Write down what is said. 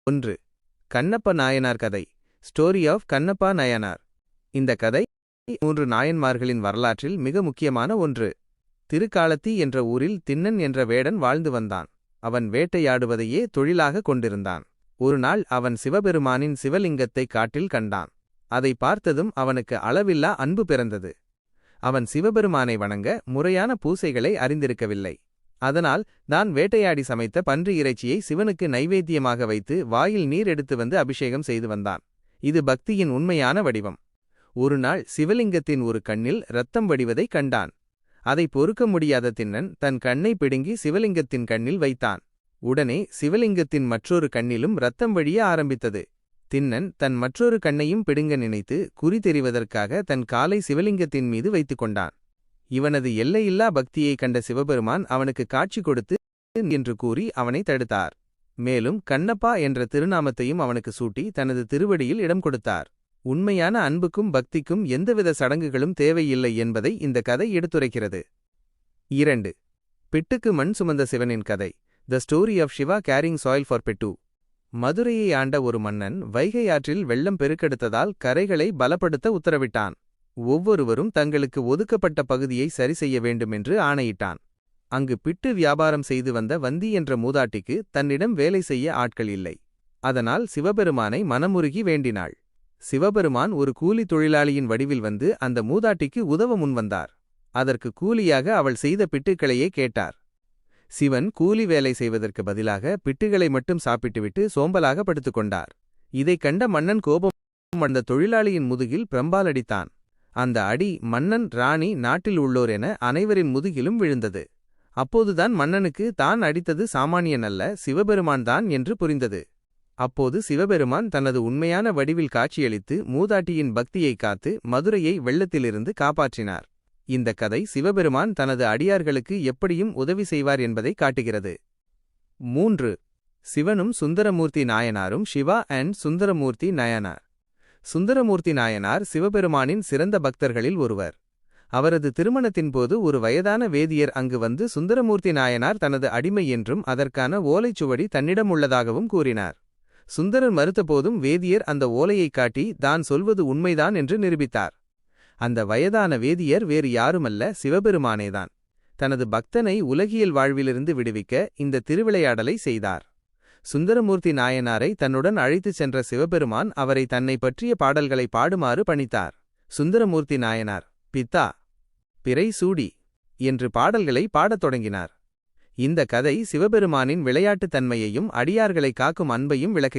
1. கண்ணப்ப நாயனார் கதை. Story of Kannappa Nayanar. இந்த கதை 3 நாயன்மார்களின் வரலாற்றில் மிக முக்கியமான ஒன்று. திருக்காலத்தி என்ற ஊரில் திண்ணன் என்ற வேடன் வாழ்ந்து வந்தான். அவன் வேட்டையாடுவதையே தொழிலாக கொண்டிருந்தான். ஒரு நாள் அவன் சிவபெருமானின் சிவலிங்கத்தை காட்டில் கண்டான். அதை பார்த்ததும் அவனுக்கு அளவில்லா அன்பு பிறந்தது. அவன் சிவபெருமானை வணங்க முறையான பூசைகளை அறிந்திருக்கவில்லை. அதனால் தான் வேட்டையாடி சமைத்த பன்றி இறைச்சியை சிவனுக்கு நைவேத்தியமாக வைத்து வாயில் நீர் எடுத்து வந்து அபிஷேகம் செய்து வந்தான். இது பக்தியின் உண்மையான வடிவம். ஒருநாள் சிவலிங்கத்தின் ஒரு கண்ணில் இரத்தம் வடிவதைக் கண்டான். அதை பொறுக்க முடியாத திண்ணன் தன் கண்ணை பிடுங்கி சிவலிங்கத்தின் கண்ணில் வைத்தான். உடனே சிவலிங்கத்தின் மற்றொரு கண்ணிலும் இரத்தம் வழிய ஆரம்பித்தது. திண்ணன் தன் மற்றொரு கண்ணையும் பிடுங்க நினைத்து குறி தெரிவதற்காக தன் காலை சிவலிங்கத்தின் மீது வைத்துக் கொண்டான். இவனது எல்லையில்லா பக்தியை கண்ட சிவபெருமான் அவனுக்கு காட்சி கொடுத்து என்று கூறி அவனை தடுத்தார். மேலும் கண்ணப்பா என்ற திருநாமத்தையும் அவனுக்கு சூட்டி தனது திருவடியில் இடம் கொடுத்தார். உண்மையான அன்புக்கும் பக்திக்கும் எந்தவித சடங்குகளும் தேவையில்லை என்பதை இந்த கதை எடுத்துரைக்கிறது. 2. பிட்டுக்கு மண் சுமந்த சிவனின் கதை. The story of Shiva carrying soil for pittu. மதுரையை ஆண்ட ஒரு மன்னன் வைகை ஆற்றில் வெள்ளம் பெருக்கெடுத்ததால் கரைகளை பலப்படுத்த உத்தரவிட்டான். ஒவ்வொருவரும் தங்களுக்கு ஒதுக்கப்பட்ட பகுதியை சரி செய்ய வேண்டுமென்று ஆணையிட்டான். அங்கு பிட்டு வியாபாரம் செய்து வந்த வந்தி என்ற மூதாட்டிக்கு தன்னிடம் வேலை செய்ய ஆட்கள் இல்லை. அதனால் சிவபெருமானை மனமுருகி வேண்டினாள். சிவபெருமான் ஒரு கூலி தொழிலாளியின் வடிவில் வந்து அந்த மூதாட்டிக்கு உதவ முன்வந்தார். அதற்கு கூலியாக அவள் செய்த பிட்டுக்களையே கேட்டார். சிவன் கூலி வேலை செய்வதற்கு பதிலாக பிட்டுகளை மட்டும் சாப்பிட்டுவிட்டு சோம்பலாக படுத்துக்கொண்டார். இதைக் கண்ட மன்னன் கோபம் அந்த தொழிலாளியின் முதுகில் பிரம்பாலடித்தான். அந்த அடி மன்னன், ராணி, நாட்டில் உள்ளோர் என அனைவரின் முதுகிலும் விழுந்தது. அப்போதுதான் மன்னனுக்கு தான் அடித்தது சாமானியன் அல்ல, சிவபெருமான் தான் என்று புரிந்தது. அப்போது சிவபெருமான் தனது உண்மையான வடிவில் காட்சியளித்து மூதாட்டியின் பக்தியை காத்து மதுரையை வெள்ளத்திலிருந்து காப்பாற்றினார். இந்த கதை சிவபெருமான் தனது அடியார்களுக்கு எப்படியும் உதவி செய்வார் என்பதை காட்டுகிறது. 3. சிவனும் சுந்தரமூர்த்தி நாயனாரும். சிவா அண்ட் சுந்தரமூர்த்தி நாயனார். சுந்தரமூர்த்தி நாயனார் சிவபெருமானின் சிறந்த பக்தர்களில் ஒருவர். அவரது திருமணத்தின்போது ஒரு வயதான வேதியர் அங்கு வந்து சுந்தரமூர்த்தி நாயனார் தனது அடிமை என்றும் அதற்கான ஓலைச்சுவடி தன்னிடம் உள்ளதாகவும் கூறினார். சுந்தரர் மறுத்தபோதும் வேதியர் அந்த ஓலையைக் காட்டி தான் சொல்வது உண்மைதான் என்று நிரூபித்தார். அந்த வயதான வேதியர் வேறு யாருமல்ல, சிவபெருமானேதான். தனது பக்தனை உலகியல் வாழ்விலிருந்து விடுவிக்க இந்த திருவிளையாடலை செய்தார். சுந்தரமூர்த்தி நாயனாரை தன்னுடன் அழைத்துச் சென்ற சிவபெருமான் அவரை தன்னை பற்றிய பாடல்களை பாடுமாறு பணித்தார். சுந்தரமூர்த்தி நாயனார் பித்தா பிறை சூடி என்று பாடல்களை பாடத் தொடங்கினார். இந்த கதை சிவபெருமானின் விளையாட்டுத் தன்மையையும் அடியார்களை காக்கும் அன்பையும் விளக்குகிறது.